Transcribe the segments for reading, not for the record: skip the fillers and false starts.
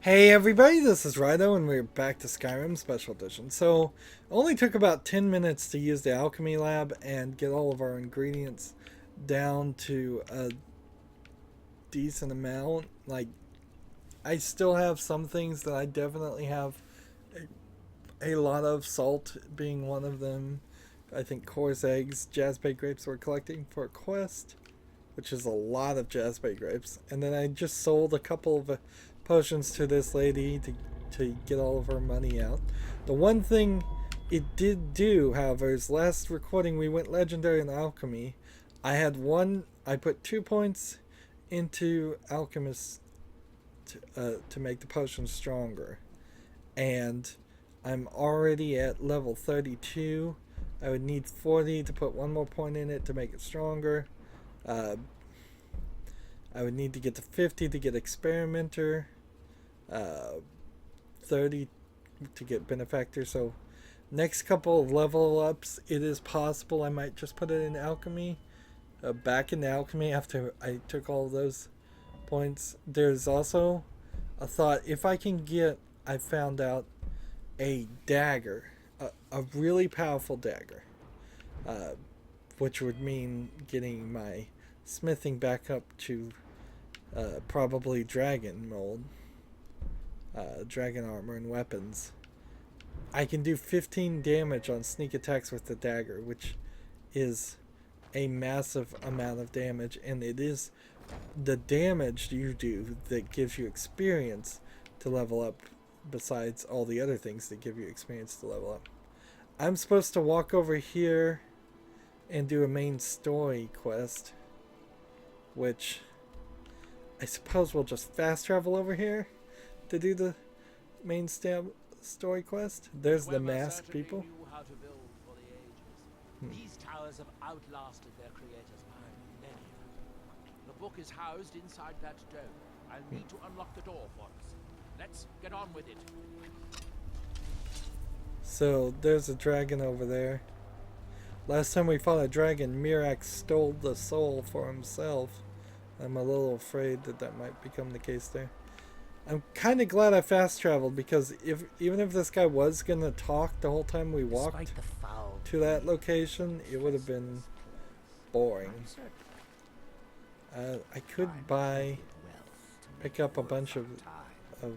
Hey everybody, this is Rydo and we're back to Skyrim Special Edition. So, it only took about 10 minutes to use the alchemy lab and get all of our ingredients down to a decent amount. Like, I still have some things that I definitely have a lot of, salt being one of them. I think coarse eggs, jazzbay grapes we're collecting for a quest, which is a lot of jazzbay grapes. And then I just sold a couple of potions to this lady to get all of her money out. The one thing it did do, however, is last recording we went legendary in alchemy. I put 2 points into alchemist to make the potion stronger. And I'm already at level 32. I would need 40 to put 1 more point in it to make it stronger. I would need to get to 50 to get experimenter. 30 to get benefactor. So next couple of level ups, it is possible I might just put it in alchemy. Back in alchemy after I took all of those points. There's also a thought, if I can get, I found out, a dagger, a really powerful dagger, which would mean getting my smithing back up to probably dragon mold, dragon armor and weapons. I can do 15 damage on sneak attacks with the dagger, which is a massive amount of damage, and it is the damage you do that gives you experience to level up, besides all the other things that give you experience to level up. I'm supposed to walk over here and do a main story quest, which I suppose we'll just fast travel over here to do the main story quest. There's the masked people. These towers have outlasted their creators by millennia. The book is housed inside that dome. I'll need to unlock the door for us. Let's get on with it. So there's a dragon over there. Last time we fought a dragon, Mirax stole the soul for himself. I'm a little afraid that that might become the case there. I'm kind of glad I fast traveled, because even if this guy was going to talk the whole time we walked to that location, it would have been boring. I could pick up a bunch of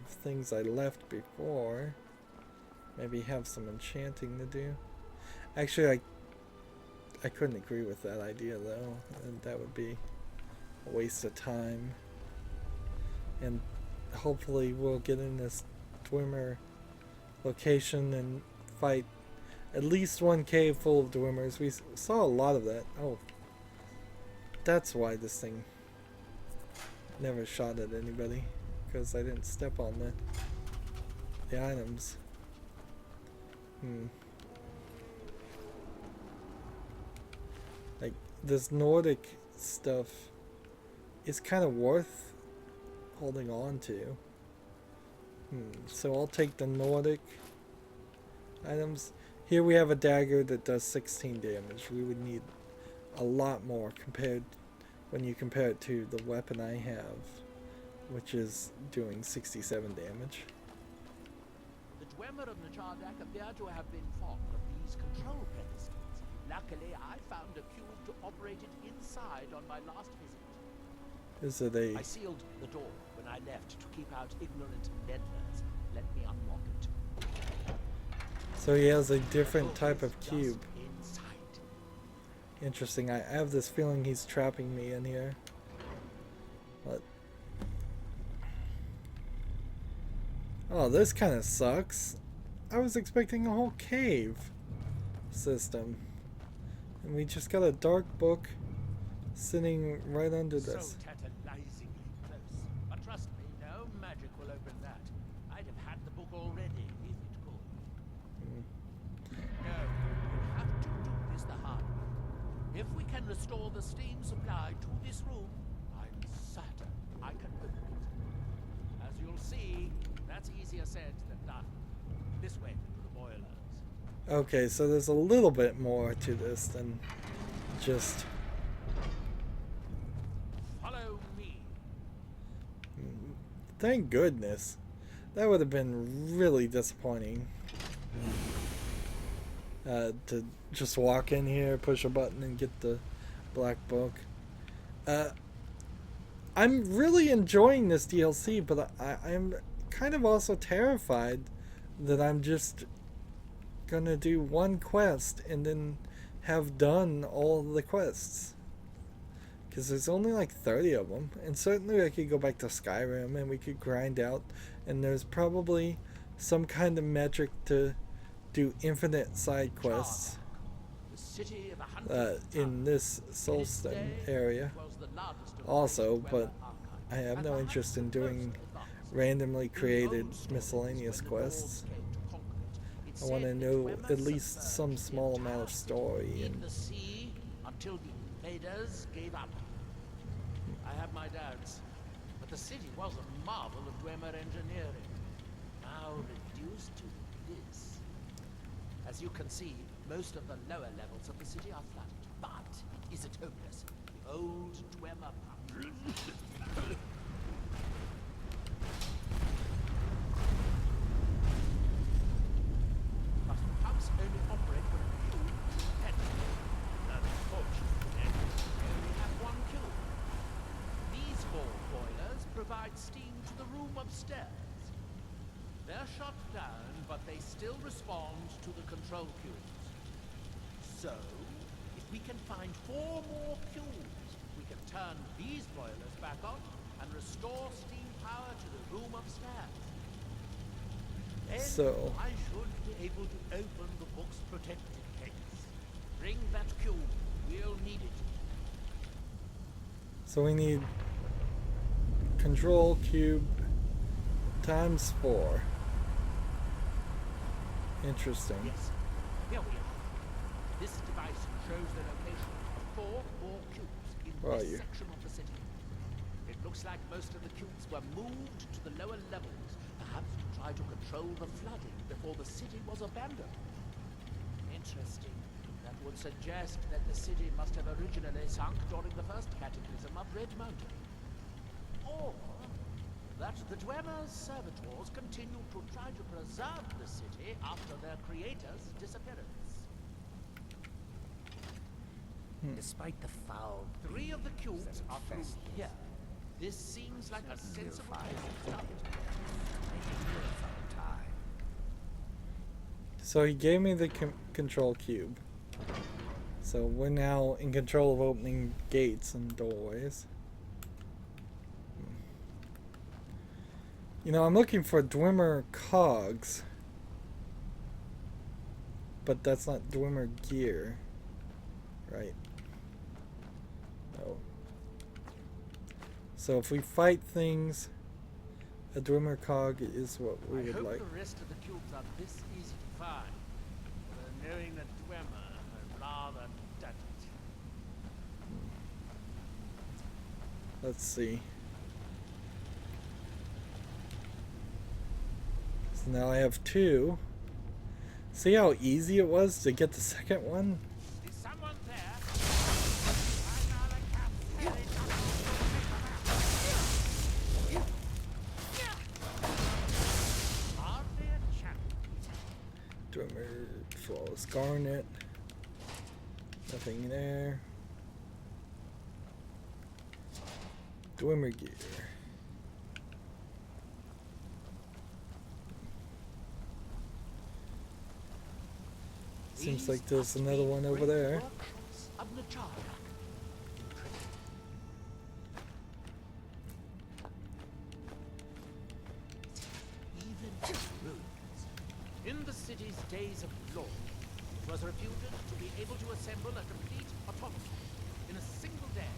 things I left before. Maybe have some enchanting to do. Actually, I couldn't agree with that idea though. That would be a waste of time. And hopefully we'll get in this Dwemer location and fight at least one cave full of Dwemers. We saw a lot of that. Oh, that's why this thing never shot at anybody, because I didn't step on the items. Like, this Nordic stuff is kind of worth holding on to. So I'll take the Nordic items. Here we have a dagger that does 16 damage. We would need a lot more when you compare it to the weapon I have, which is doing 67 damage. The Dwemer of Nachardak appear to have been fond of these control pedestals. Luckily, I found a cube to operate it inside on my last visit. Is it I sealed the door when I left to keep out ignorant meddlers. Let me unlock it. So he has a different type of cube. Interesting. I have this feeling he's trapping me in here. But oh, this kind of sucks. I was expecting a whole cave system, and we just got a dark book sitting right under this. So tantalizingly close. But trust me, no magic will open that. I'd have had the book already if it could. No, you have to do this the hard way. If we can restore the steam supply to this room, I'm certain I can open it. As you'll see, that's easier said than done. This way to the boilers. Okay, so there's a little bit more to this than just... Follow me. Thank goodness. That would have been really disappointing. To just walk in here, push a button, and get the black book. I'm really enjoying this DLC, but I'm kind of also terrified that I'm just gonna do one quest and then have done all the quests. Because there's only like 30 of them. And certainly I could go back to Skyrim and we could grind out. And there's probably some kind of metric to do infinite side quests in this Soulstone area also, but I have no interest in doing randomly created miscellaneous quests. I want to know at least some small amount of story. And until the invaders gave up. I have my doubts, but the city was a marvel of Dwemer engineering, now reduced to this. As you can see, most of the lower levels of the city are flooded, but it isn't hopeless. The old Dwemer but the pumps only operate when a fuel is dependent. Unfortunately, we only have one kiln. These 4 boilers provide steam to the room upstairs. They're shut down, but they still respond to the control queues. So, if we can find 4 more queues, we can turn these boilers back on and restore steam power to the room upstairs. Then So I should be able to open the book's protected case. Bring that cube. We'll need it. So we need control cube times 4. Interesting. Yes, here we are. This device shows the location of 4 more cubes in this section of the city. It looks like most of the cubes were moved to the lower levels, perhaps to try to control the flooding before the city was abandoned. Interesting. That would suggest that the city must have originally sunk during the first cataclysm of Red Mountain. Or that the Dwemer's servitors continue to try to preserve the city after their creator's disappearance. Despite the foul, 3 of the cubes are through here. This seems like a sensible place to start. So he gave me the control cube. So we're now in control of opening gates and doorways. You know, I'm looking for Dwemer cogs. But that's not Dwemer gear. Right? No. So if we fight things, a Dwemer cog is what we would like. I hope the rest of the cubes are this easy to find. But knowing that Dwemer, I'd rather doubt it. Let's see. So now I have 2. See how easy it was to get the second one? Is someone there? Hardly a chance. Dwemer, flawless garnet. Nothing there. Dwemer gear. Seems like there's another one over there. In the city's days of glory, it was reputed to be able to assemble a complete autonomy in a single day.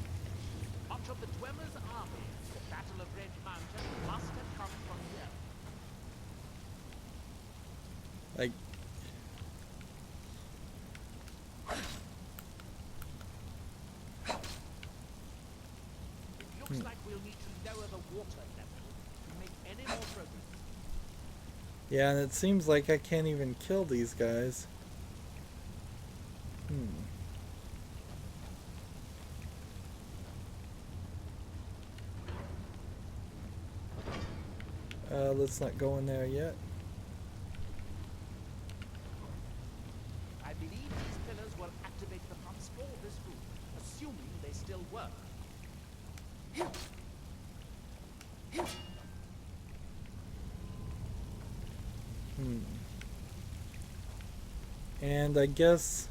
Much of the Dwemer's army, the Battle of Red Mountain, must have come from here. Like, it looks like we'll need to lower the water level to make any more progress. yeah, and it seems like I can't even kill these guys. Let's not go in there yet. I believe these pillars will activate the pumps for this room, assuming they still work. And I guess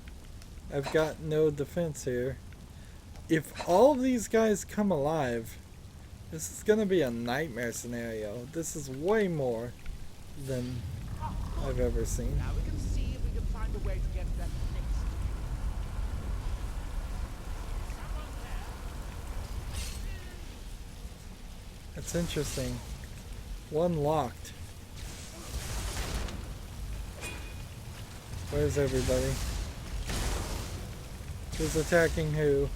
I've got no defense here. If all of these guys come alive, this is gonna be a nightmare scenario. This is way more than I've ever seen. Now we can see if we can find a way to get that next. Someone there? That's interesting. One locked. Where's everybody? Who's attacking who?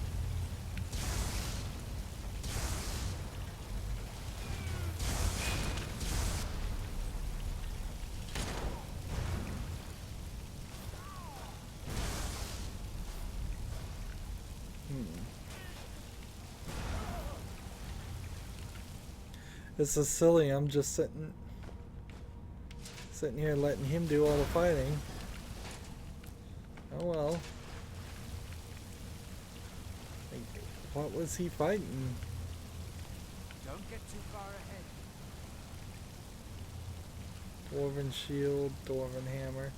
This is silly. I'm just sitting here letting him do all the fighting. Oh well. What was he fighting? Don't get too far ahead. Dwarven shield, dwarven hammer.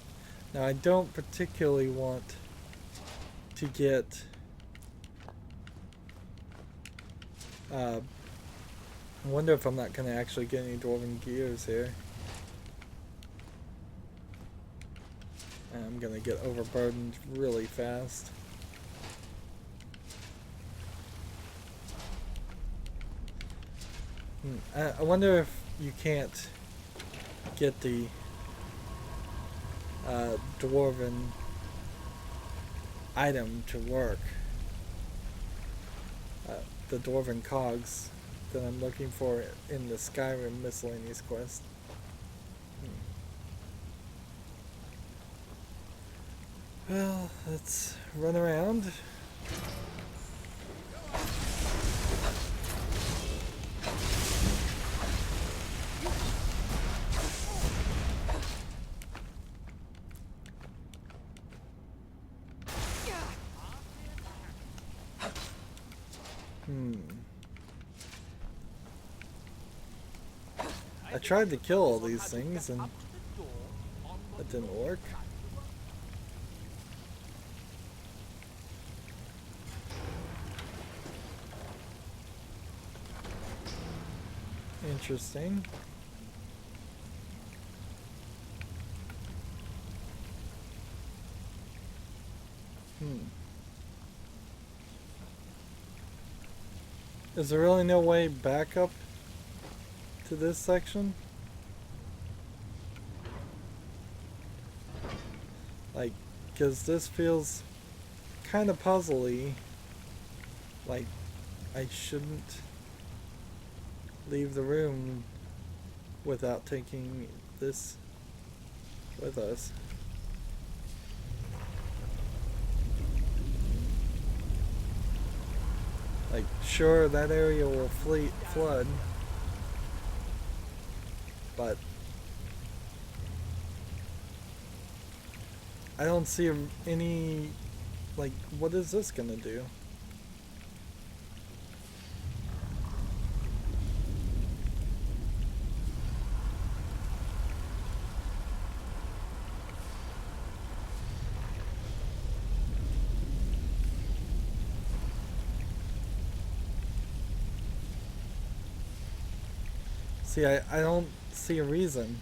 Now I don't particularly want to get I wonder if I'm not going to actually get any dwarven gears here. I'm going to get overburdened really fast. I wonder if you can't get the dwarven item to work. The dwarven cogs that I'm looking for in the Skyrim miscellaneous quest. Well, let's run around. I tried to kill all these things and that didn't work. Interesting. Is there really no way back up to this section? Like, because this feels kind of puzzly. Like, I shouldn't leave the room without taking this with us. Like, sure, that area will flood, but I don't see any, like, what is this gonna do? See, I don't see a reason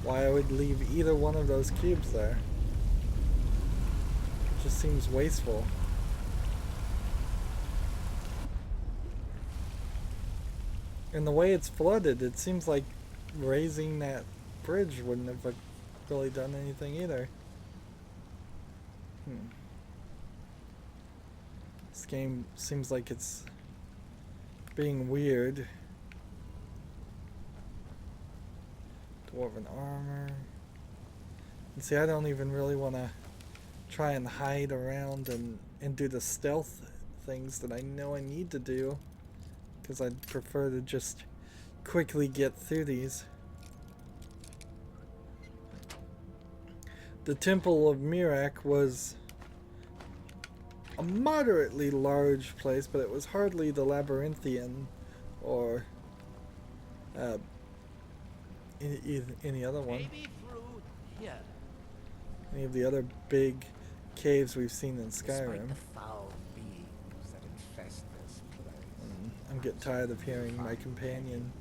why I would leave either one of those cubes there. It just seems wasteful. And the way it's flooded, it seems like raising that bridge wouldn't have really done anything either. This game seems like it's being weird. Dwarven armor. And see, I don't even really want to try and hide around and do the stealth things that I know I need to do, because I'd prefer to just quickly get through these. The Temple of Mirak was a moderately large place, but it was hardly the labyrinthian or any other one. Maybe through here. Any of the other big caves we've seen in Despite Skyrim. the foul beings that infest this place, I'm getting tired of hearing my companion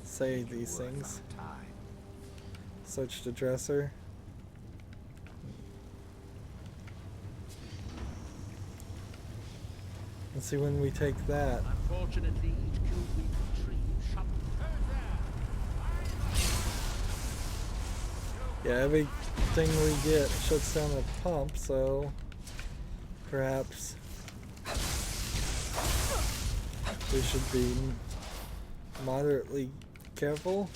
say these things. time. Search the dresser. Let's see when we take that. Unfortunately, each cube we retrieve shut. Yeah, everything we get shuts down the pump, so perhaps we should be moderately careful.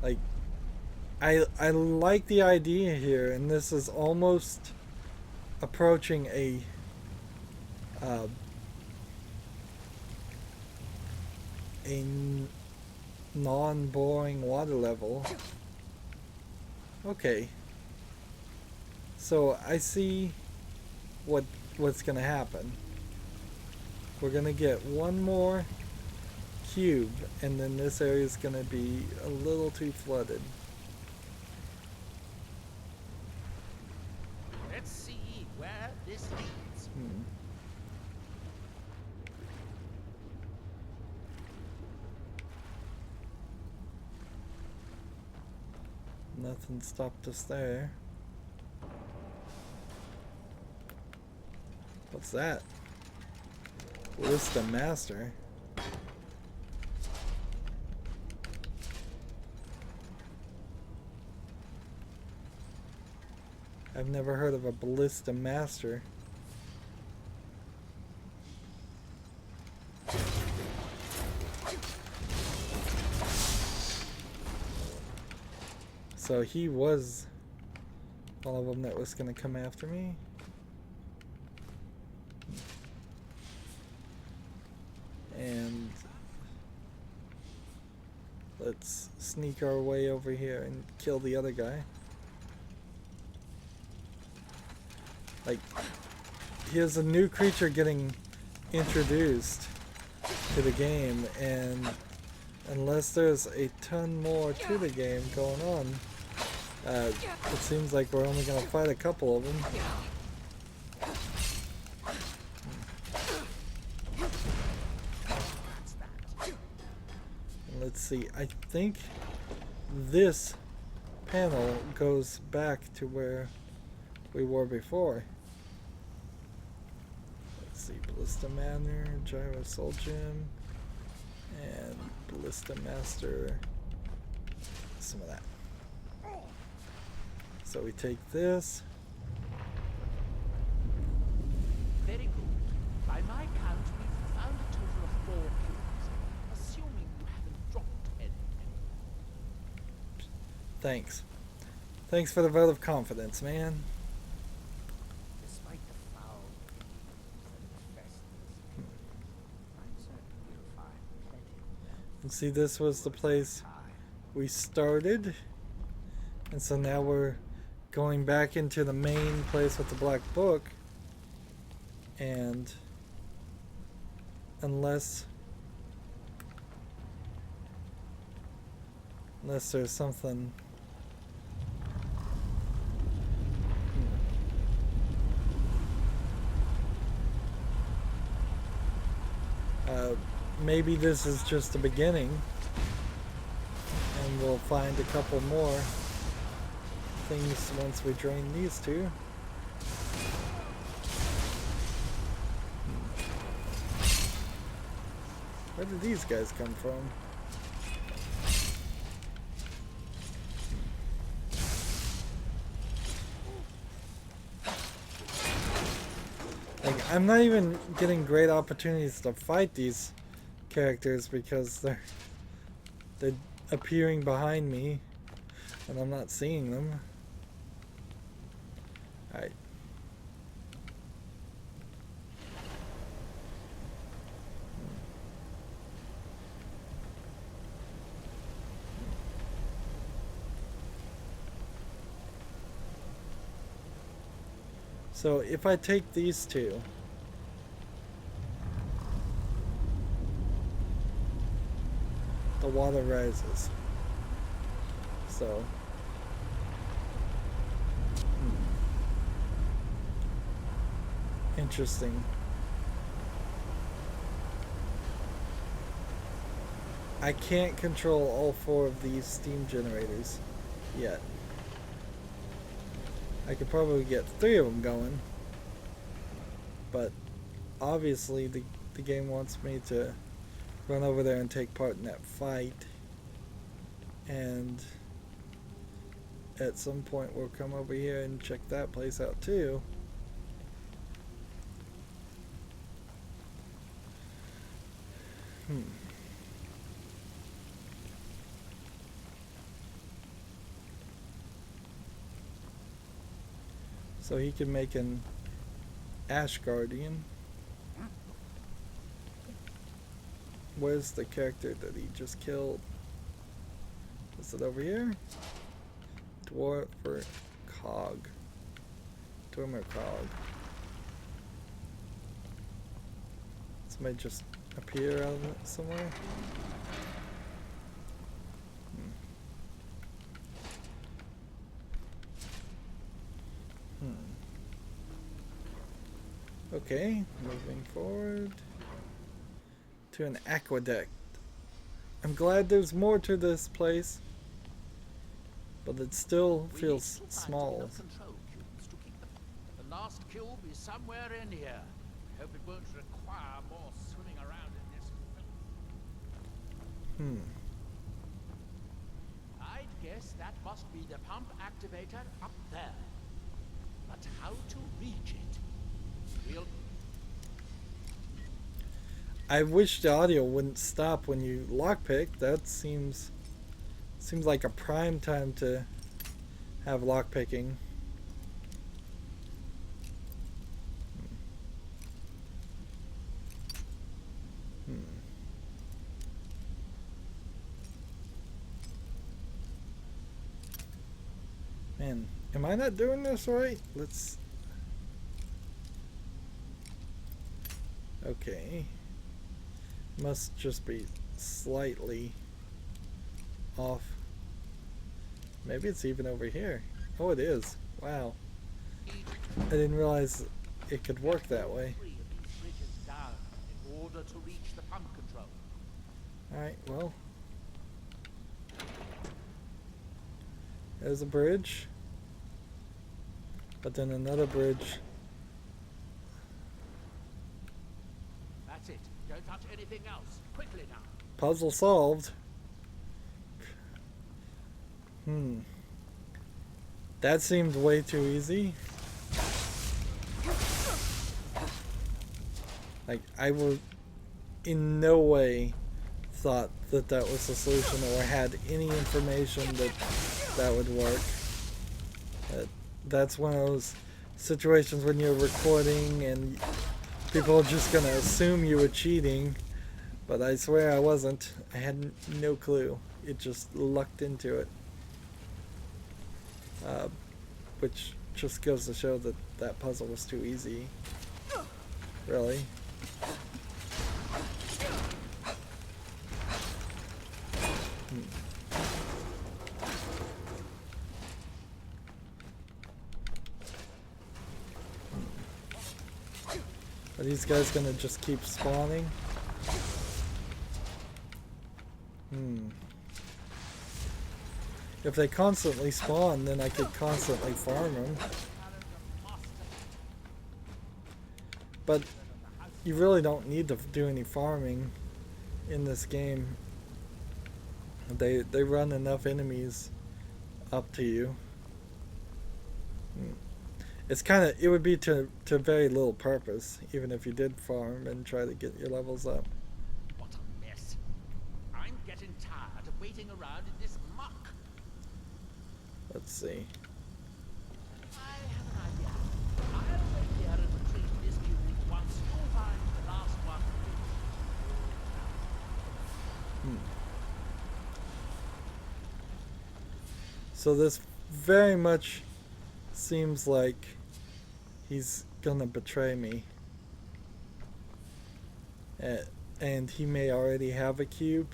Like, I like the idea here, and this is almost approaching a non-boring water level. Okay, so I see what's gonna happen. We're gonna get one more cube, and then this area is gonna be a little too flooded. Let's see where this leads. Nothing stopped us there. What's that? List of master. I've never heard of a ballista master. So he was one of them that was going to come after me. And let's sneak our way over here and kill the other guy. Like, here's a new creature getting introduced to the game, and unless there's a ton more to the game going on, it seems like we're only going to fight a couple of them. And let's see, I think this panel goes back to where we were before. Let's see, Ballista Manor, Gyro Soul Gem, and Ballista Master. Some of that. So we take this. Very good. By my count, we've found a total of 4 cubes, assuming you haven't dropped any. Thanks. Thanks for the vote of confidence, man. Despite the foul beings that infest this place, I'm certain we'll find plenty of them. And see, this was the place we started. And so now we're going back into the main place with the black book. And unless there's something maybe this is just the beginning, and we'll find a couple more things once we drain these two. Where did these guys come from? Like, I'm not even getting great opportunities to fight these characters because they're appearing behind me and I'm not seeing them. Alright. So if I take these two, the water rises. So interesting. I can't control all 4 of these steam generators yet. I could probably get 3 of them going, but obviously the game wants me to run over there and take part in that fight, and at some point we'll come over here and check that place out too. So he can make an Ash Guardian. Where's the character that he just killed? Is it over here? Dwarmer Cog. Dwarmer Cog. Somebody just appear out of it somewhere? Okay, moving forward to an aqueduct. I'm glad there's more to this place, but it still feels small. The last cube is somewhere in here. Hope it won't require more swimming around in this. I'd guess that must be the pump activator up there. But how to reach it? I wish the audio wouldn't stop when you lockpick. That seems like a prime time to have lockpicking. Man, am I not doing this right? Let's... Okay. Must just be slightly off. Maybe it's even over here. Oh, it is. Wow. I didn't realize it could work that way. Alright, well. There's a bridge. But then another bridge. That's it. Don't touch anything else. Quickly now. Puzzle solved. That seemed way too easy. Like, I would in no way thought that that was the solution or had any information that that would work. That's one of those situations when you're recording and people are just gonna assume you were cheating, but I swear I wasn't. I had no clue. It just lucked into it. Which just goes to show that that puzzle was too easy. Really. Are these guys gonna just keep spawning? If they constantly spawn, then I could constantly farm them. But you really don't need to do any farming in this game. They run enough enemies up to you. It's kind of, it would be to very little purpose, even if you did farm and try to get your levels up. What a mess. I'm getting tired of waiting around in this muck. Let's see. I have an idea. So this very much seems like he's gonna betray me. And he may already have a cube.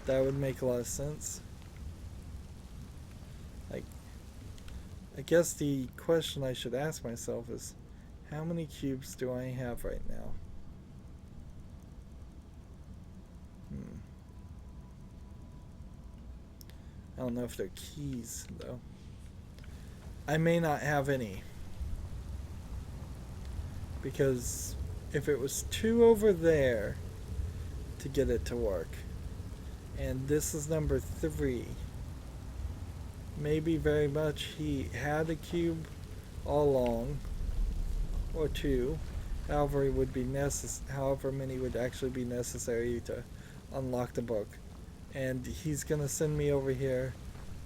That would make a lot of sense. Like, I guess the question I should ask myself is, how many cubes do I have right now? I don't know if they're keys, though. I may not have any. Because if it was 2 over there to get it to work, and this is number 3, maybe very much he had a cube all along, or 2, however it would be however many would actually be necessary to unlock the book. And he's gonna send me over here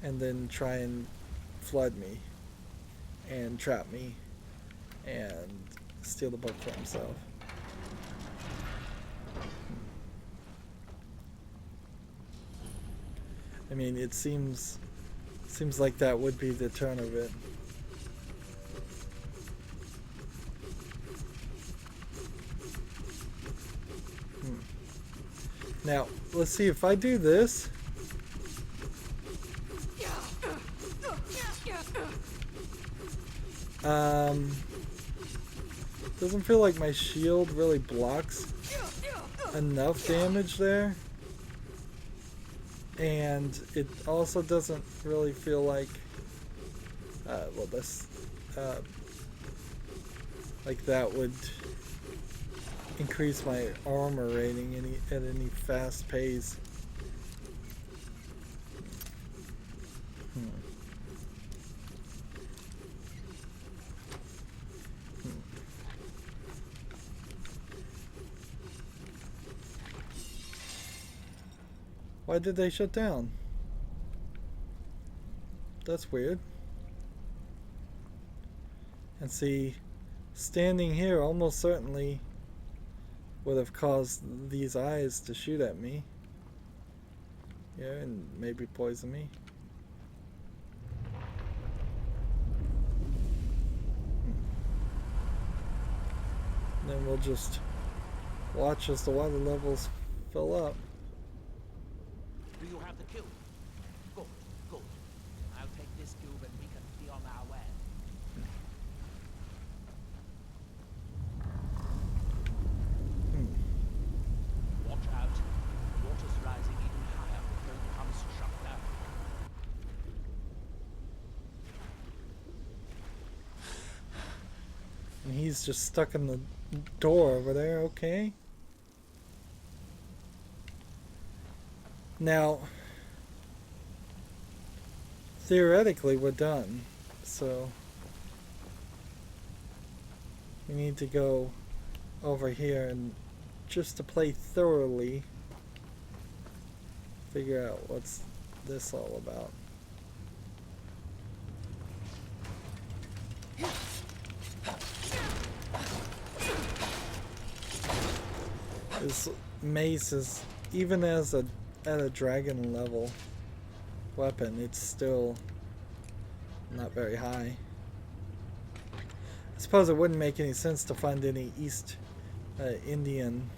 and then try and flood me and trap me and steal the book for himself. I mean, it seems like that would be the turn of it. Now, let's see if I do this. Doesn't feel like my shield really blocks enough damage there. And it also doesn't really feel like, well, this, like that would increase my armor rating at any fast pace. Why did they shut down? That's weird. And see, standing here almost certainly would have caused these eyes to shoot at me. Yeah, and maybe poison me. And then we'll just watch as the water levels fill up. Do you have the cube? Good, good. I'll take this cube and we can be on our way. Watch out. The water's rising even higher before it becomes shut down. And he's just stuck in the door over there, okay? Now, theoretically, we're done. So, we need to go over here and just to play thoroughly, figure out what's this all about. This mace is, even as at a dragon level weapon, it's still not very high. I suppose it wouldn't make any sense to find any East Indian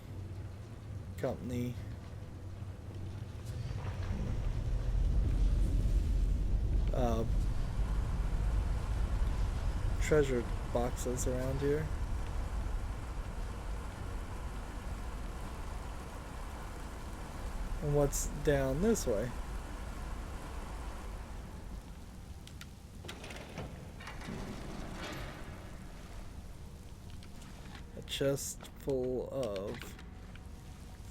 company treasure boxes around here. And what's down this way? A chest full of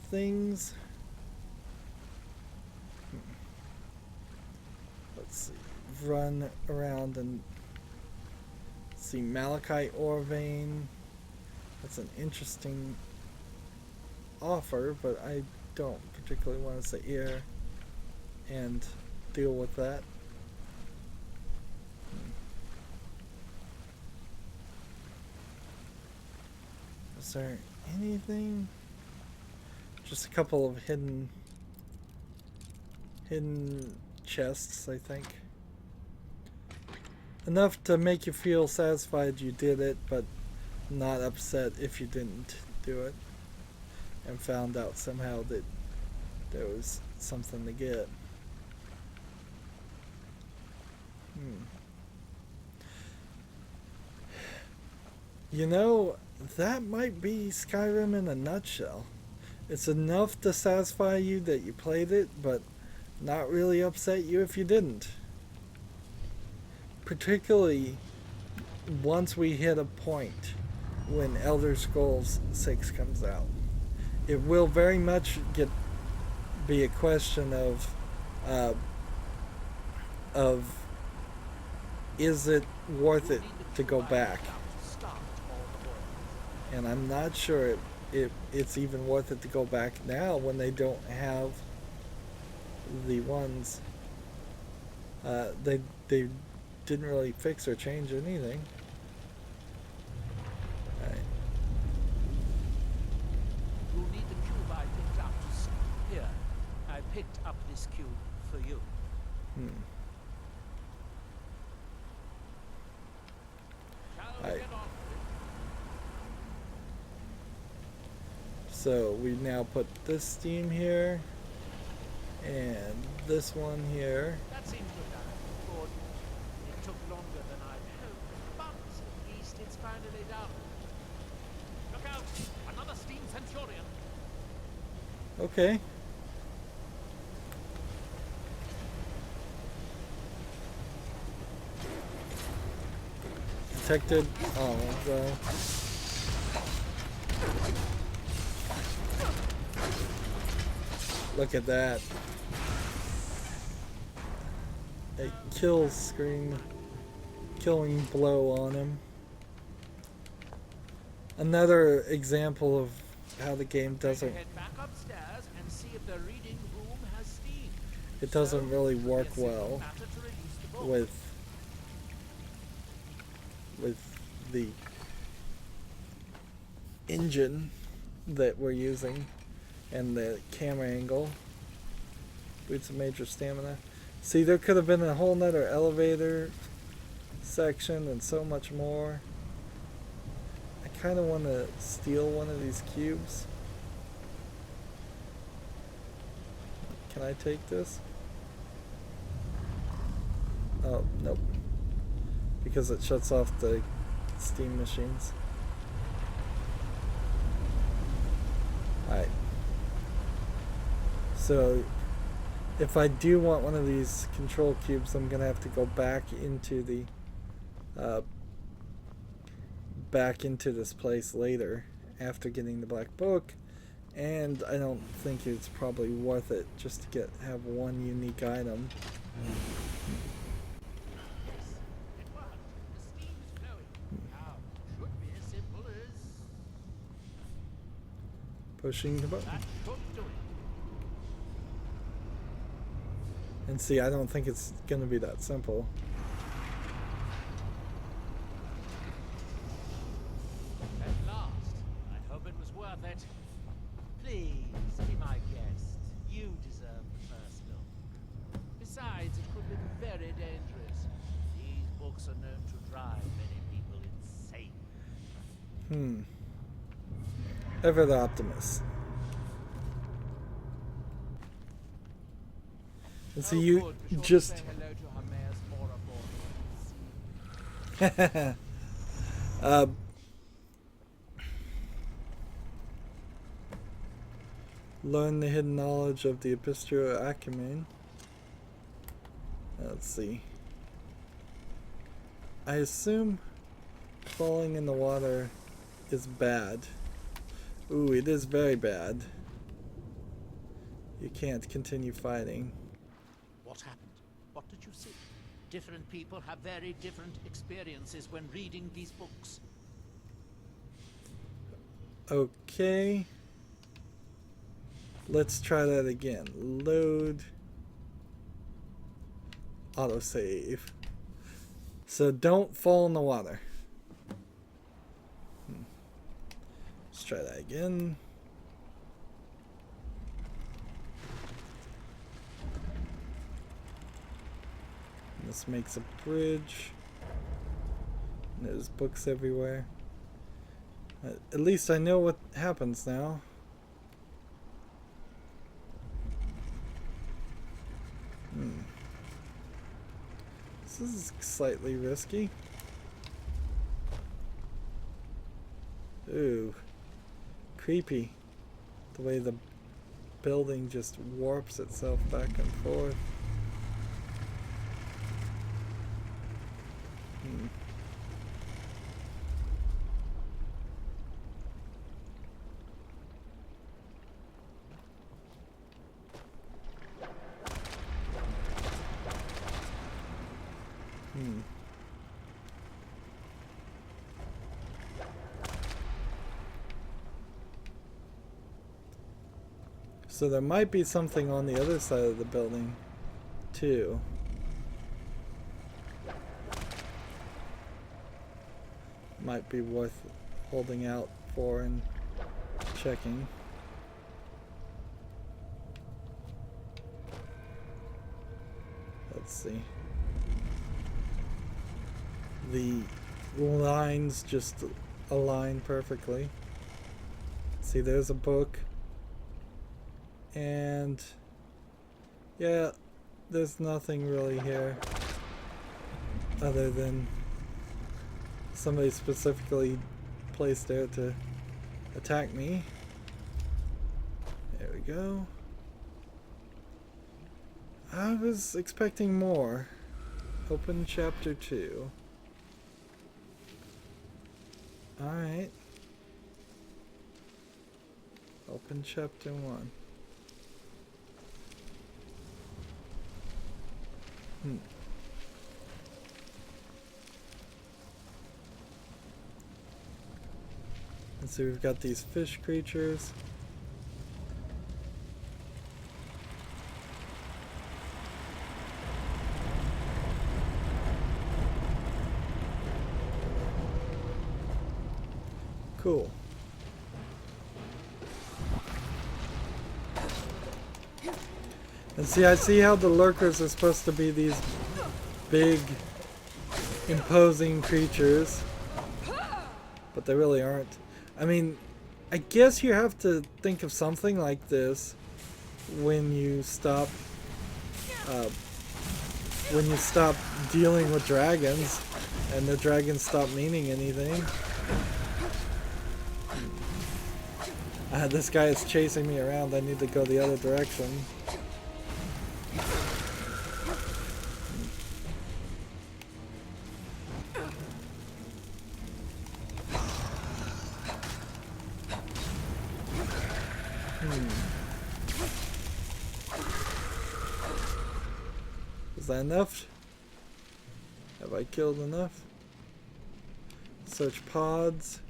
things. Let's see. Run around and see malachite ore vein. That's an interesting offer, but I don't particularly want to sit here and deal with that. Is there anything? Just a couple of hidden chests, I think. Enough to make you feel satisfied you did it, but not upset if you didn't do it and found out somehow that there was something to get. You know, that might be Skyrim in a nutshell. It's enough to satisfy you that you played it, but not really upset you if you didn't. Particularly once we hit a point when Elder Scrolls 6 comes out. It will very much be a question of is it worth it to go back? And I'm not sure it's even worth it to go back now when they don't have the ones. They didn't really fix or change anything. Right. You'll need the cube I picked up. Here, I picked up this cube for you. Shall we get on with it? So we now put this steam here and this one here. That seems good. It took longer than I'd hoped, but at least it's finally done. Look out! Another steam centurion. Okay. Detected. Oh, well. Look at that. A kill screen. Killing blow on him. Another example of how the game doesn't. Head back upstairs and see if the reading room has steam. It doesn't really work It's a simple well matter to release the bolt. with the engine that we're using and the camera angle. Boots of major stamina. See, there could have been a whole nother elevator section and so much more. I kind of want to steal one of these cubes. Can I take this? Oh, nope. Because it shuts off the steam machines. Alright. So, if I do want one of these control cubes, I'm gonna have to go back into the back into this place later after getting the black book, and I don't think it's probably worth it just to have one unique item. It worked. The steam is flowing. Now, should be as simple as Pushing the button. that should do it. And see, I don't think it's gonna be that simple. At last. I hope it was worth it. Please, be my guest. You deserve the first look. Besides, it could be very dangerous. These books are known to drive many people insane. Ever the optimist. And so you Good. Be sure to just say hello to her mayor's Mora for learn the hidden knowledge of the Epistro Acumen. Let's see. I assume falling in the water is bad. Ooh, it is very bad. You can't continue fighting. What happened? What did you see? Different people have very different experiences when reading these books. Okay. Let's try that again. Load. Autosave. So don't fall in the water. Let's try that again. This makes a bridge. And there's books everywhere. At least I know what happens now. This is slightly risky. Ooh. Creepy. The way the building just warps itself back and forth. So there might be something on the other side of the building, too. Might be worth holding out for and checking. Let's see. The lines just align perfectly. See, there's a book. And yeah, there's nothing really here other than somebody specifically placed there to attack me. There we go. I was expecting more. Open chapter 2. Alright. Open chapter 1. And so we've got these fish creatures. Cool. And see, I see how the lurkers are supposed to be these big, imposing creatures, but they really aren't. I mean, I guess you have to think of something like this when you stop dealing with dragons, and the dragons stop meaning anything. This guy is chasing me around. I need to go the other direction. Is that enough? Have I killed enough? Search pods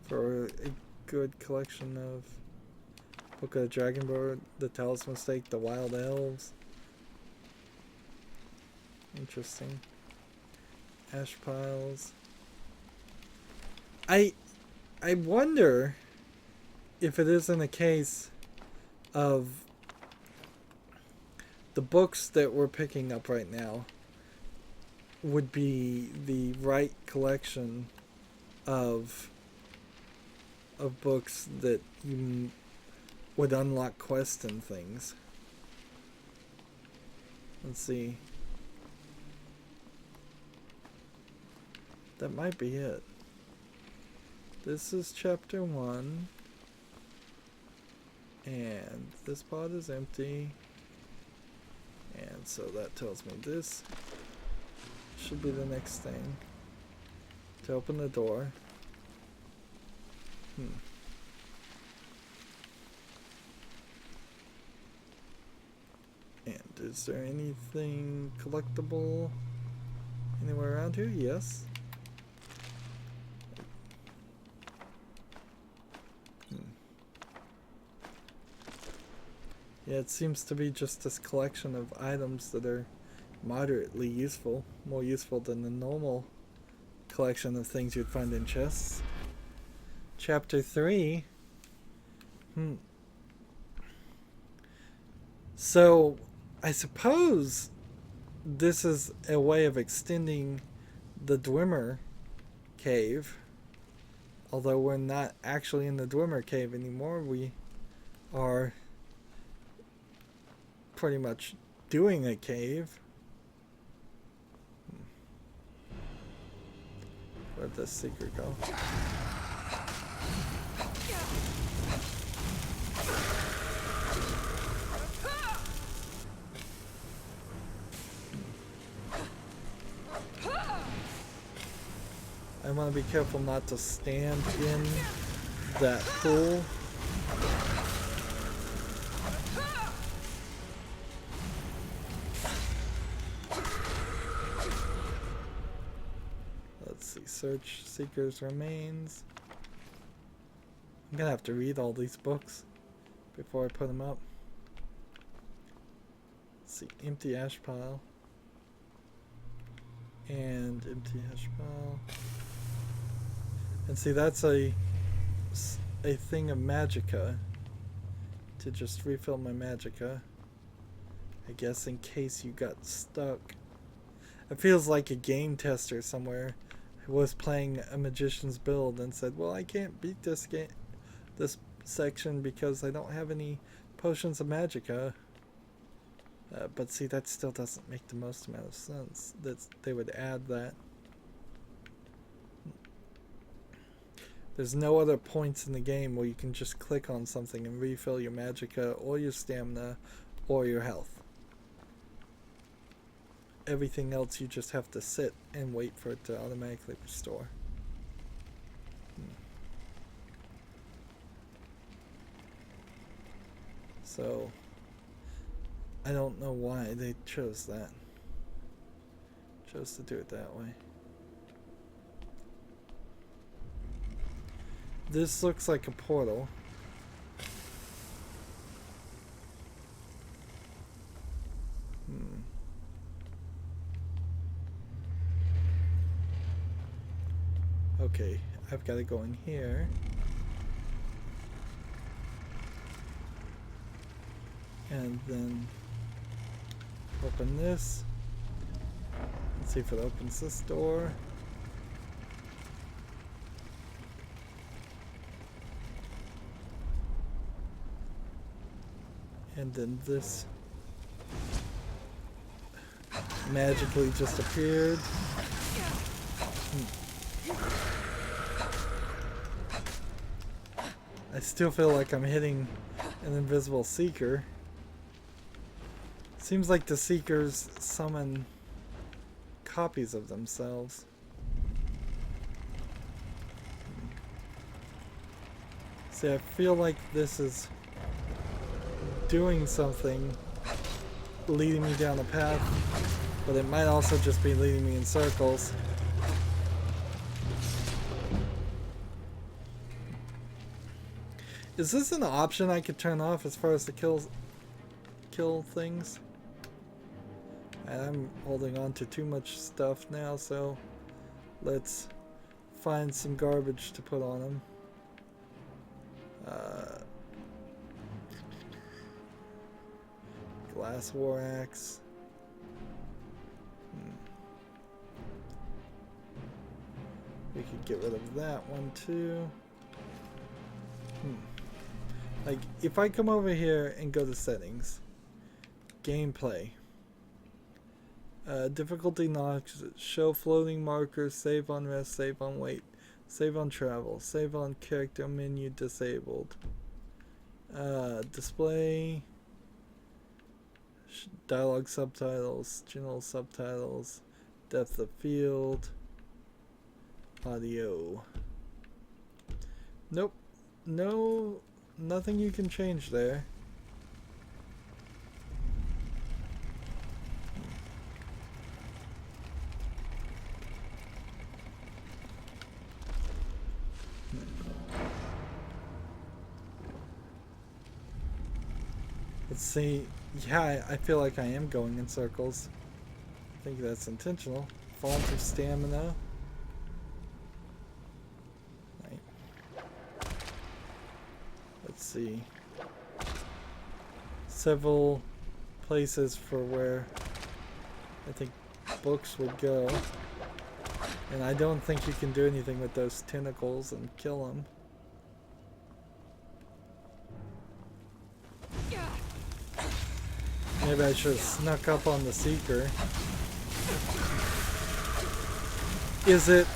for a good collection of Book of the Dragonborn, the Talisman Stake, the Wild Elves. Interesting. Ash piles. I wonder if it isn't a case of the books that we're picking up right now would be the right collection of books that you would unlock quests and things. Let's see. That might be it. This is chapter 1. And this pod is empty. And so that tells me this should be the next thing to open the door. And is there anything collectible anywhere around here? Yes. Yeah, it seems to be just this collection of items that are moderately useful, more useful than the normal collection of things you'd find in chests. Chapter 3. So, I suppose this is a way of extending the Dwemer cave. Although we're not actually in the Dwemer cave anymore, we are pretty much doing a cave. Where'd the secret go? I want to be careful not to stand in that pool. Let's see, search Seeker's Remains. I'm gonna have to read all these books before I put them up. Let's see, empty ash pile. And empty ash pile. And see, that's a thing of magicka. To just refill my magicka. I guess in case you got stuck. It feels like a game tester somewhere who was playing a magician's build and said, well, I can't beat this section because I don't have any potions of magicka. But see, that still doesn't make the most amount of sense that they would add that. There's no other points in the game where you can just click on something and refill your magicka or your stamina or your health. Everything else you just have to sit and wait for it to automatically restore. So I don't know why they chose that. Chose to do it that way. This looks like a portal. Okay, I've got to go in here. And then open this. Let's see if it opens this door. And then this magically just appeared. I still feel like I'm hitting an invisible seeker. Seems like the seekers summon copies of themselves. See, I feel like this is doing something, leading me down a path, but it might also just be leading me in circles. Is this an option I could turn off as far as the kill things? I'm holding on to too much stuff now, so let's find some garbage to put on them. Glass war axe. We could get rid of that one too. Like, if I come over here and go to settings, gameplay, difficulty knocks, show floating markers, save on rest, save on wait, save on travel, save on character menu disabled, display, dialogue subtitles, general subtitles, depth of field, audio. Nope, no, nothing you can change there. Let's see. Yeah, I feel like I am going in circles. I think that's intentional. Fall through stamina. Right. Let's see. Several places for where I think books would go. And I don't think you can do anything with those tentacles and kill them. Maybe I should have snuck up on the Seeker. Is it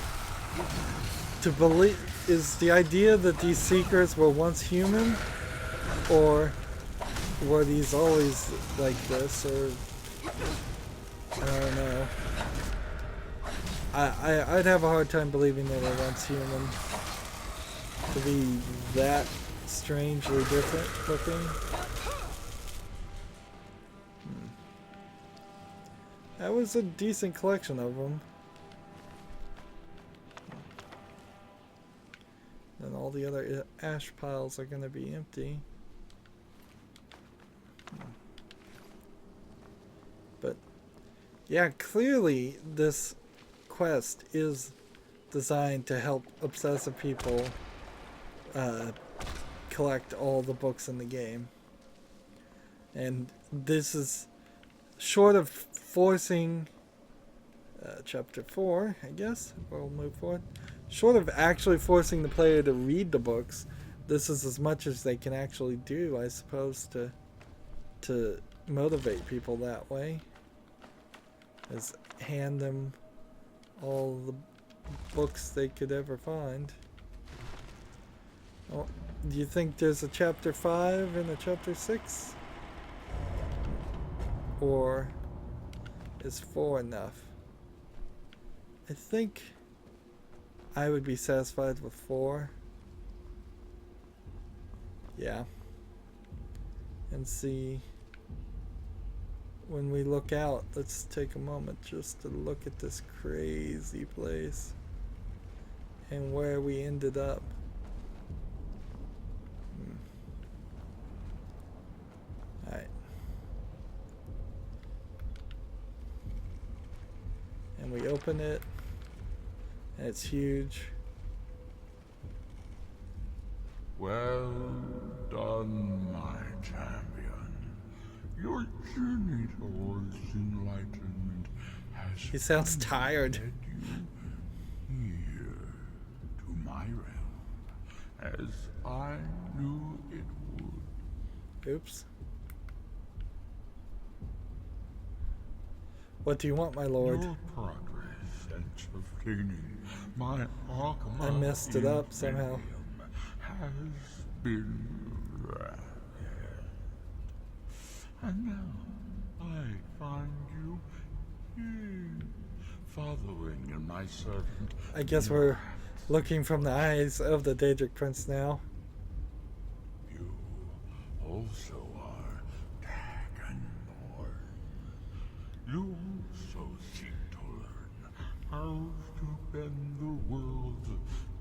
to believe? Is the idea that these Seekers were once human? Or were these always like this? Or I don't know. I'd have a hard time believing they were once human. To be that strangely different looking. That was a decent collection of them. Then all the other ash piles are going to be empty. But yeah, clearly this quest is designed to help obsessive people collect all the books in the game. And this is short of forcing chapter 4, I guess. We'll move forward. Short of actually forcing the player to read the books, this is as much as they can actually do, I suppose, to motivate people that way. Is hand them all the books they could ever find. Oh, do you think there's a chapter 5 and a chapter 6? Or is 4 enough? I think I would be satisfied with 4. Yeah. And see, when we look out, let's take a moment just to look at this crazy place and where we ended up. Alright. And we open it, and it's huge. Well done, my champion. Your journey towards enlightenment has He sounds tired. led you here to my realm, as I knew it would. Oops. What do you want, my lord? Your progress since obtaining my Arkham I messed it up somehow. has been rapid. And now I find you here, following in my servant. I guess we're looking from the eyes of the Daedric Prince now. You also are Dragonborn. You also seek to learn how to bend the world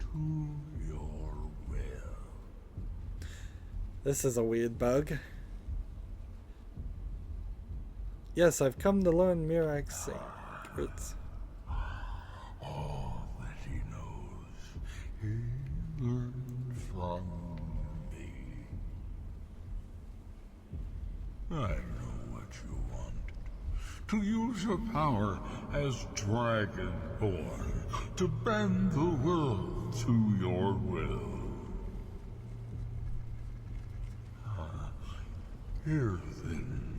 to your will. This is a weird bug. Yes, I've come to learn Mirak's secrets. All that he knows, he learned from me. I know what you want. To use your power as Dragonborn, to bend the world to your will. Here then,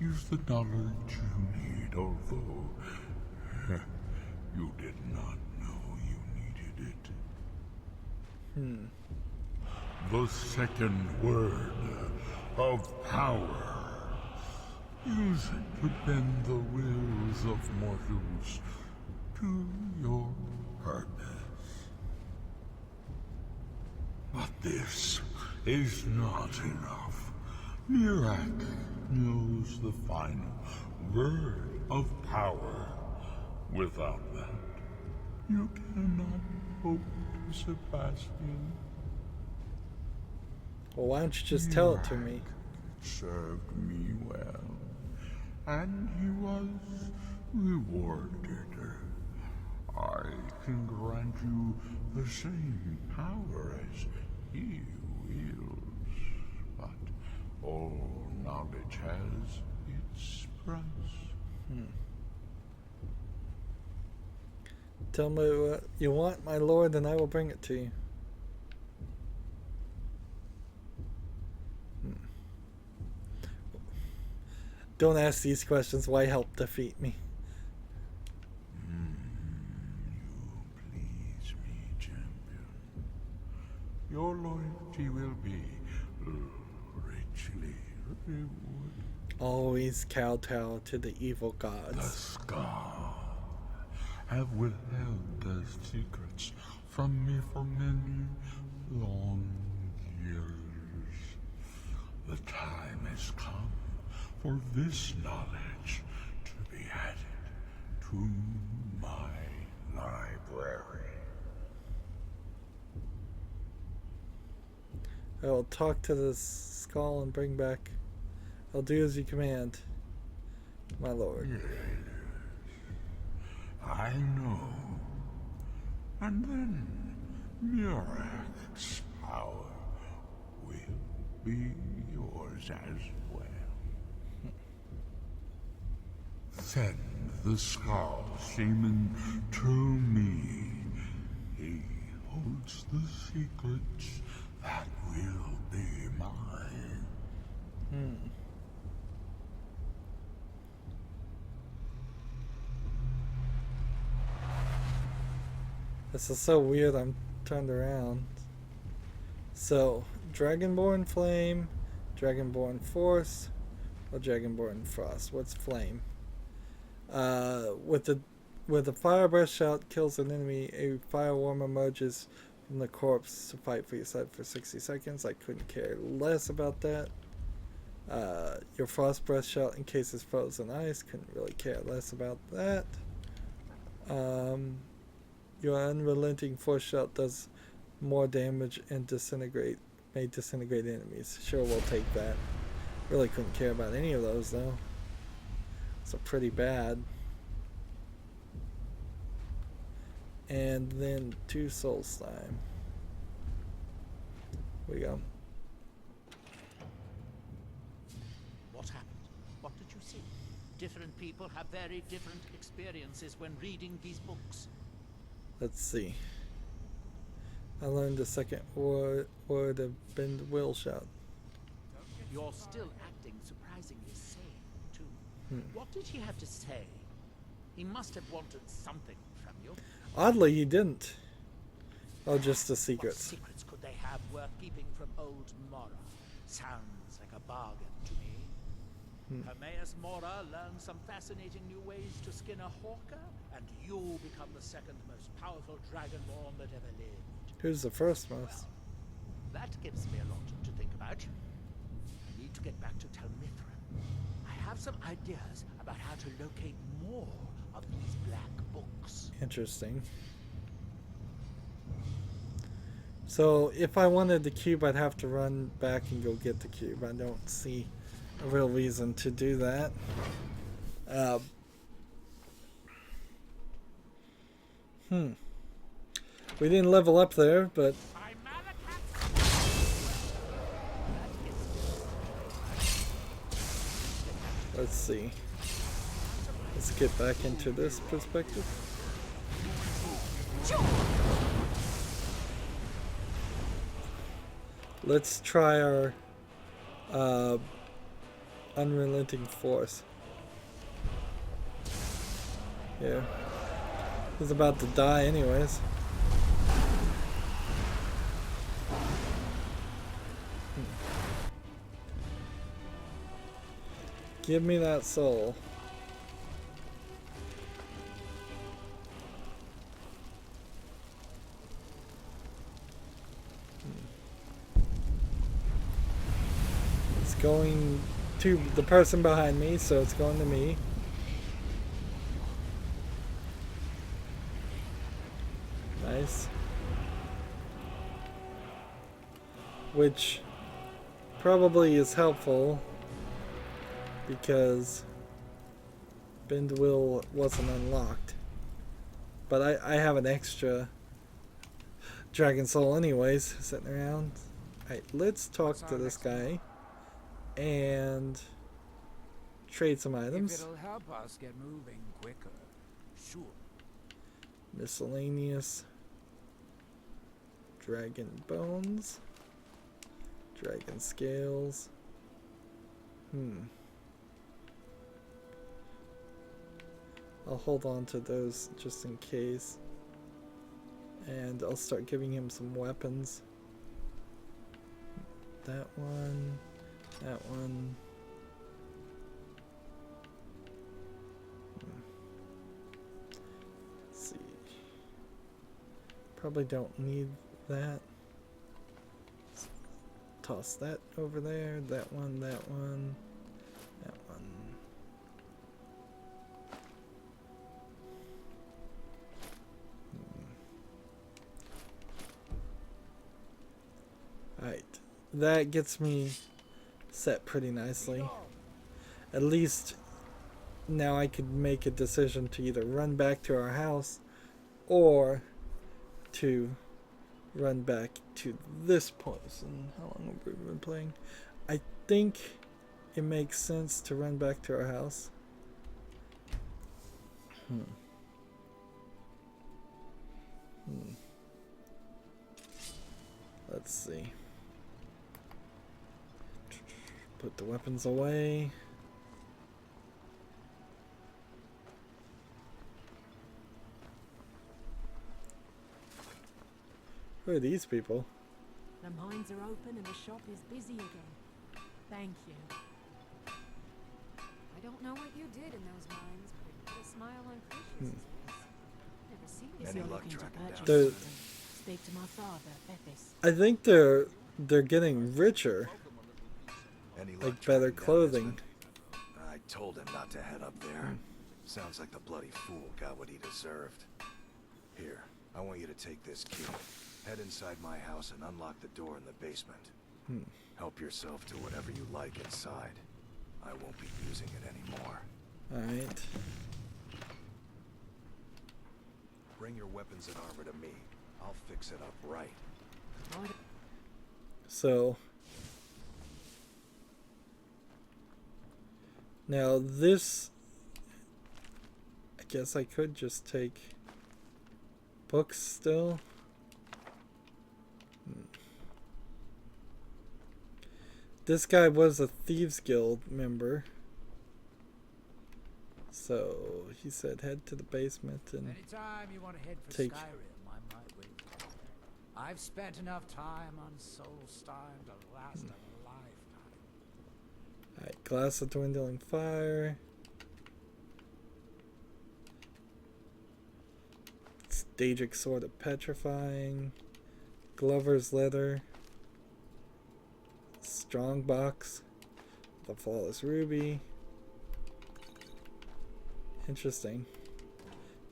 use the knowledge you need, although you did not know you needed it. The second word of power. Use it to bend the wills of mortals to your purpose. But this is not enough. Mirak knows the final word of power. Without that, you cannot hope to surpass him. Well, why don't you just tell it to me? Served me well, and he was rewarded. I can grant you the same power as he wields, but all knowledge has its price. Tell me what you want, my lord, and I will bring it to you. Don't ask these questions. Why help defeat me? You please me, champion. Your loyalty will be richly rewarded. Always kowtow to the evil The gods. Scar have withheld their secrets from me for many long years. The time has come for this knowledge to be added to my library. I will talk to the skull and bring back. I'll do as you command, my lord. Yes, I know. And then Murak's power will be yours as well. Send the Skull Shaman to me. He holds the secrets that will be mine. This is so weird, I'm turned around. So, Dragonborn Flame, Dragonborn Force, or Dragonborn Frost. What's Flame? With a fire breath shout kills an enemy, a fire worm emerges from the corpse to fight for your side for 60 seconds. I couldn't care less about that. Your frost breath shout encases frozen ice. Couldn't really care less about that. Your unrelenting force shout does more damage and may disintegrate enemies. Sure, we'll take that. Really couldn't care about any of those though. So pretty bad. And then 2 soul slime. Here we go. What happened? What did you see? Different people have very different experiences when reading these books. Let's see. I learned the second word of Bend Will shout. You're still acting surprisingly sane, too. What did he have to say? He must have wanted something from you. Oddly, he didn't. Oh, just the What secrets. secrets could they have worth keeping from old Mora? Sounds like a bargain to me. Hermaeus Mora learned some fascinating new ways to skin a hawker, and you become the second most powerful dragonborn that ever lived. Who's the first most? That gives me a lot to think about. I need to get back to Tel Mithrin. I have some ideas about how to locate more of these black books. Interesting. So, if I wanted the cube, I'd have to run back and go get the cube. I don't see a real reason to do that. We didn't level up there, but let's see. Let's get back into this perspective. Let's try our unrelenting force. Yeah. He's about to die anyways. Give me that soul. It's going to the person behind me, so it's going to me. Nice. Which probably is helpful because Bend Will wasn't unlocked. But I have an extra Dragon Soul anyways sitting around. Alright, let's talk to this guy and trade some items. If it'll help us get moving quicker, sure. Miscellaneous. Dragon bones. Dragon scales. I'll hold on to those just in case. And I'll start giving him some weapons. That one. That one. Let's see. Probably don't need that. Toss that over there. That one, that one, that one. Alright. That gets me set pretty nicely. At least now I could make a decision to either run back to our house or to run back to this place. And how long have we been playing? I think it makes sense to run back to our house. Let's see. Put the weapons away. Who are these people? The mines are open and the shop is busy again. Thank you. I don't know what you did in those mines, but it put a smile on Christian's face. Never seen If this. you're luck looking to tracking purchase down? something, speak to my father, Bethis. I think they're getting richer. Any luck Like better tracking down clothing. Desmond? I told him not to head up there. Sounds like the bloody fool got what he deserved. Here, I want you to take this key. Head inside my house and unlock the door in the basement. Help yourself to whatever you like inside. I won't be using it anymore. Alright. Bring your weapons and armor to me. I'll fix it up right. So now this, I guess I could just take books still. This guy was a Thieves Guild member. So he said head to the basement and Anytime you want to head for take- Skyrim, I might wait. I've spent enough time on Soulstein to last a lifetime. Alright, glass of dwindling fire. Stagic sword of petrifying. Glover's leather. Strong box. The flawless ruby. Interesting.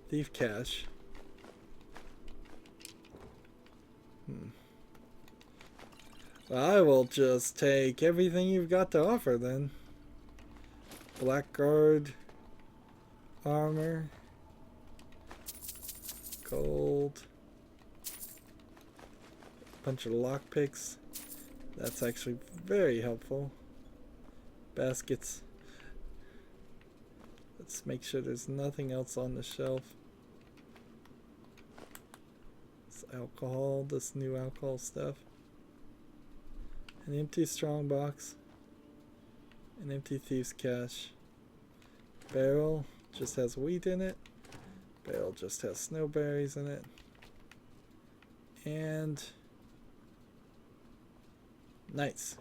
Thief cache. I will just take everything you've got to offer then. Blackguard armor. Gold. Bunch of lockpicks. That's actually very helpful. Baskets. Let's make sure there's nothing else on the shelf. This alcohol, this new alcohol stuff. An empty strong box. An empty thief's cache. Barrel just has wheat in it. Barrel just has snowberries in it. And nice.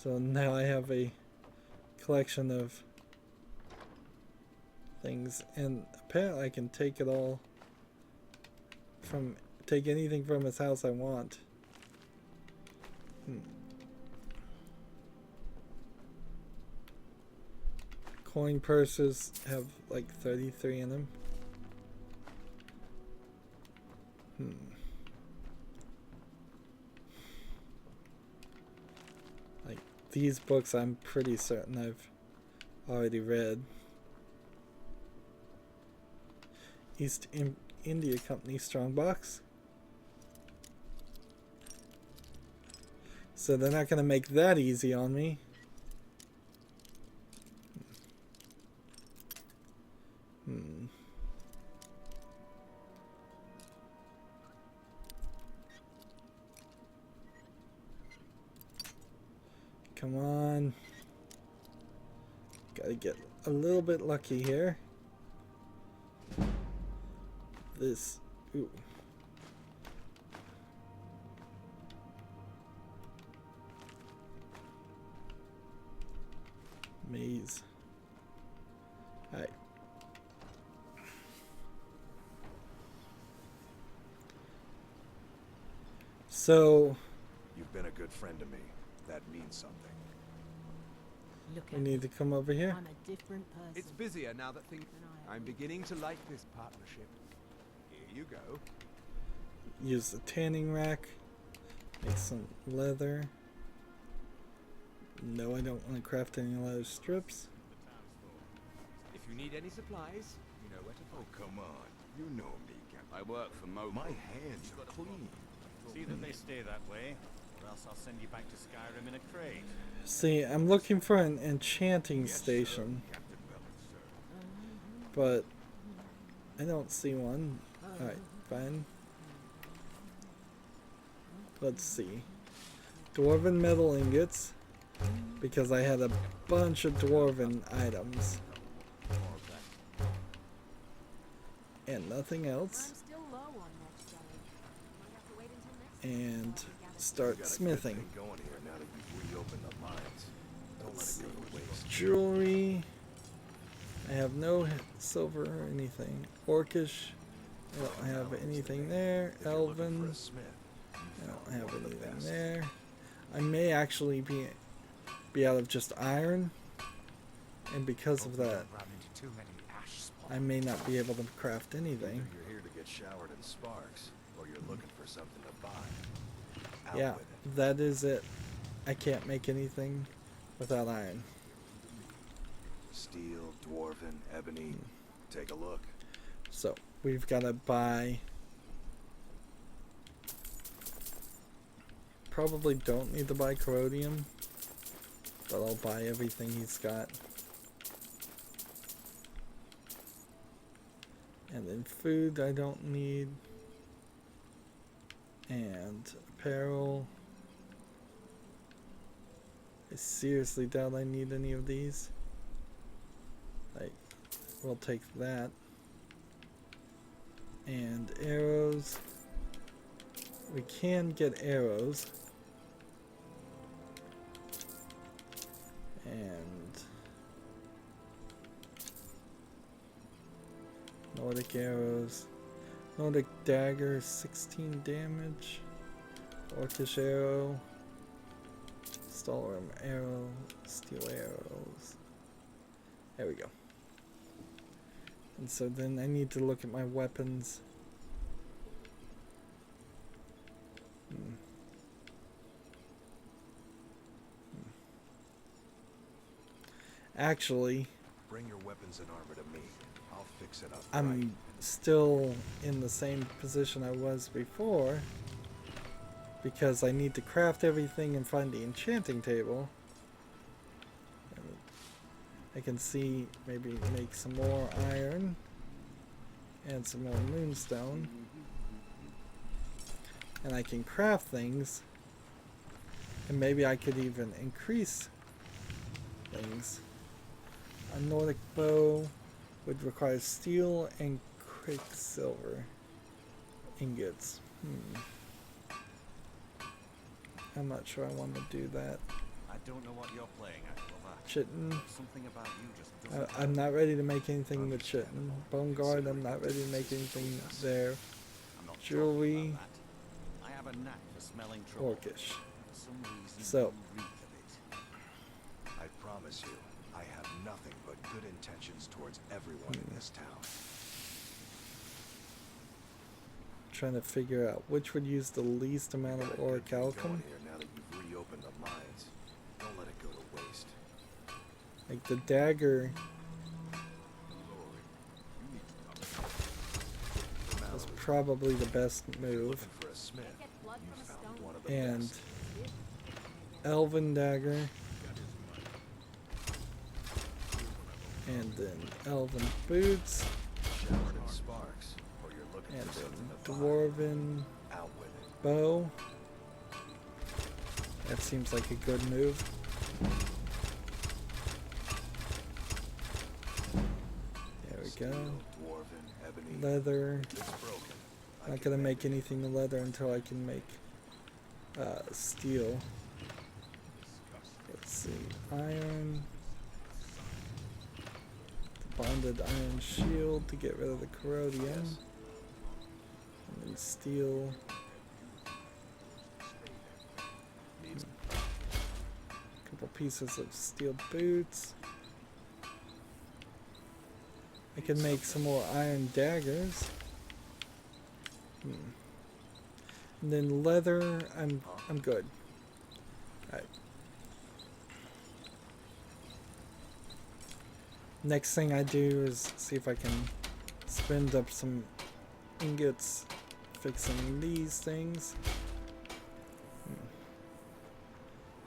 So now I have a collection of things, and apparently I can take it all from, take anything from his house I want. Coin purses have like 33 in them. Like these books I'm pretty certain I've already read. East India Company Strongbox. So they're not going to make that easy on me. Come on. Gotta get a little bit lucky here. This. Ooh. Maze. Alright. So You've been a good friend to me. That means something. Look we at need to come over here. I'm a different person. It's busier now that things... than I I'm beginning to like this partnership. Here you go. Use the tanning rack. Make some leather. No, I don't want to craft any leather strips. If you need any supplies, you know where to Oh, find come on. You know me, Captain. I work for Mo. My hands are clean. See that they stay that way, or else I'll send you back to Skyrim in a crate. See, I'm looking for an enchanting station, Captain Bellis, sir. but I don't see one. Alright, fine. Let's see. Dwarven metal ingots, because I had a bunch of dwarven items. And nothing I'm else. still low on that jelly. Might have to wait until next And time. start Got a good smithing. thing going here now that you've reopened the mines. Don't let it go to waste. Jewelry. I have no silver or anything. Orcish. I don't have anything there. If you're looking for Elven. a smith, you I found don't have one of the anything best. there. I may actually be out of just iron, and because of that, Run into too many ash spots. I may not be able to craft anything. Either you're here to get showered in sparks, or you're looking for something to buy. Out Yeah, with it. that is it. I can't make anything without iron. Steel, dwarven, ebony. Take a look. So we've got to buy. Probably don't need to buy corrodium, but I'll buy everything he's got. And then food I don't need. And apparel. I seriously doubt I need any of these. Like, we'll take that. And arrows. We can get arrows. And Nordic arrows. Nordic dagger, 16 damage. Orcish arrow. Stalwarm arrow. Steel arrows. There we go. And so then I need to look at my weapons. Actually, Bring your weapons and armor to me. I'll fix it up. I'm right. still in the same position I was before, because I need to craft everything and find the enchanting table. And I can see maybe make some more iron and some more moonstone, and I can craft things, and maybe I could even increase things. A Nordic bow would require steel and quicksilver ingots. I'm not sure I want to do that. I don't know what you're playing at, Lover. Chitin. Something about you just doesn't... I'm not ready to make anything with chitin. Bone guard, I'm not ready to make anything there. I'm not Jewelry. talking about that. I have a knack for smelling trouble. Orcish. For some reason, So. you reek of it. I promise you, I have nothing but good intentions towards everyone in this town. Trying to figure out which would use the least amount of Got a good thing going orichalcum. here now that you've reopened the mines. Don't let it go to waste. Like the dagger is probably the best move. Looking for a smith. Get blood You from a found stone. one of the And best. elven dagger. And then elven boots. Showered in sparks, or you're looking And for something then to buy. dwarven Out with it. bow. That seems like a good move. There we go. Dwarven, ebony. Leather. It's broken. Not gonna make anything leather until I can make steel. Let's see. Iron. Bonded iron shield to get rid of the corrodium. Yes. And then steel. Couple pieces of steel boots. I can make some more iron daggers. And then leather, I'm good. Alright. Next thing I do is see if I can spend up some ingots fixing these things.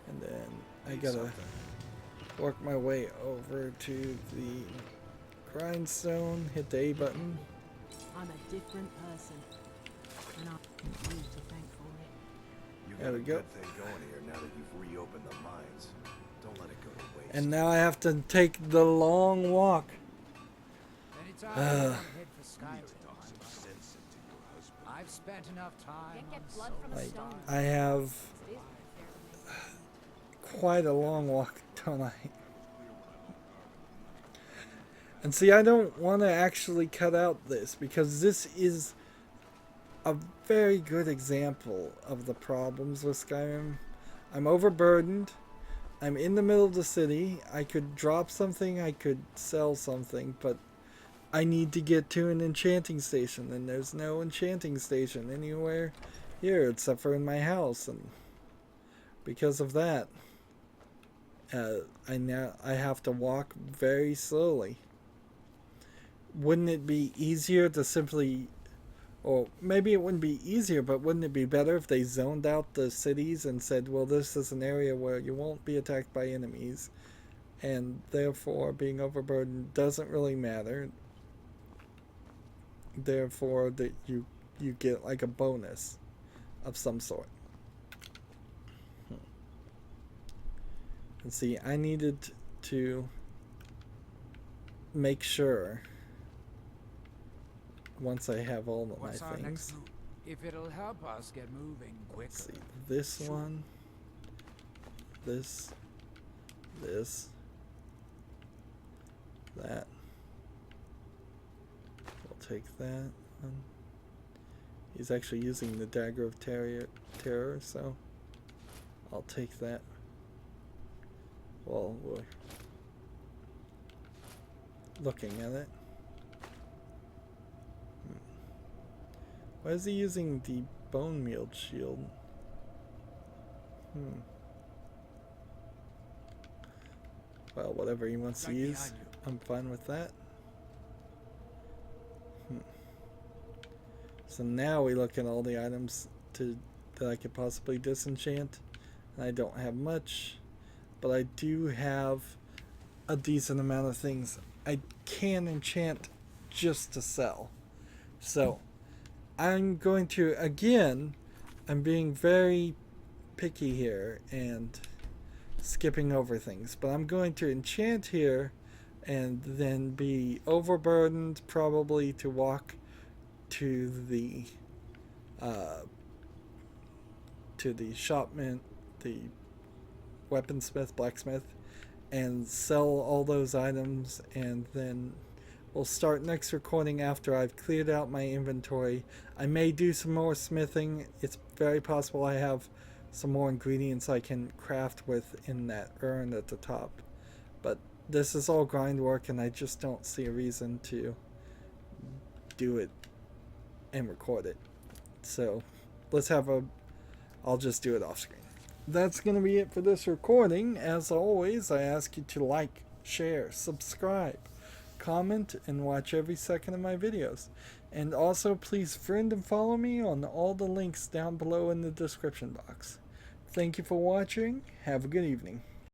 And then I gotta work my way over to the grindstone, hit the A button. I'm a different person. And I'm you to thank for it. You There got we a go. good thing going here now that you've reopened the mines. Don't let it go to waste. And now I have to take the long walk. Anytime you want to head for Skyrim, I've spent enough time Can't get on blood from a Like, stone. I have It is fair to make. quite a long walk, don't I? And see, I don't want to actually cut out this because this is a very good example of the problems with Skyrim. I'm overburdened. I'm in the middle of the city. I could drop something, I could sell something, but I need to get to an enchanting station, and there's no enchanting station anywhere here except for in my house, and because of that, I have to walk very slowly. Wouldn't it be easier to simply, or maybe it wouldn't be easier, but wouldn't it be better if they zoned out the cities and said, well, this is an area where you won't be attacked by enemies, and therefore being overburdened doesn't really matter. Therefore, that you get like a bonus of some sort. And see, I needed to make sure once I have all of my What's our things. next move? If it'll help us get moving quicker. Let's see, this one, this, that. We'll take that one. He's actually using the Dagger of Terror, so I'll take that. Well, we're looking at it. Why is he using the bone meal shield? Well, whatever he wants to Right use, behind you. I'm fine with that. So now we look at all the items that I could possibly disenchant. And I don't have much, but I do have a decent amount of things I can enchant just to sell. So I'm going to, again, I'm being very picky here and skipping over things, but I'm going to enchant here and then be overburdened probably to walk to the shopman, the weaponsmith, blacksmith, and sell all those items, and then we'll start next recording after I've cleared out my inventory. I may do some more smithing. It's very possible I have some more ingredients I can craft with in that urn at the top, but this is all grind work and I just don't see a reason to do it and record it. So I'll just do it off screen. That's going to be it for this recording. As always, I ask you to like, share, subscribe, comment, and watch every second of my videos. And also, please friend and follow me on all the links down below in the description box. Thank you for watching. Have a good evening.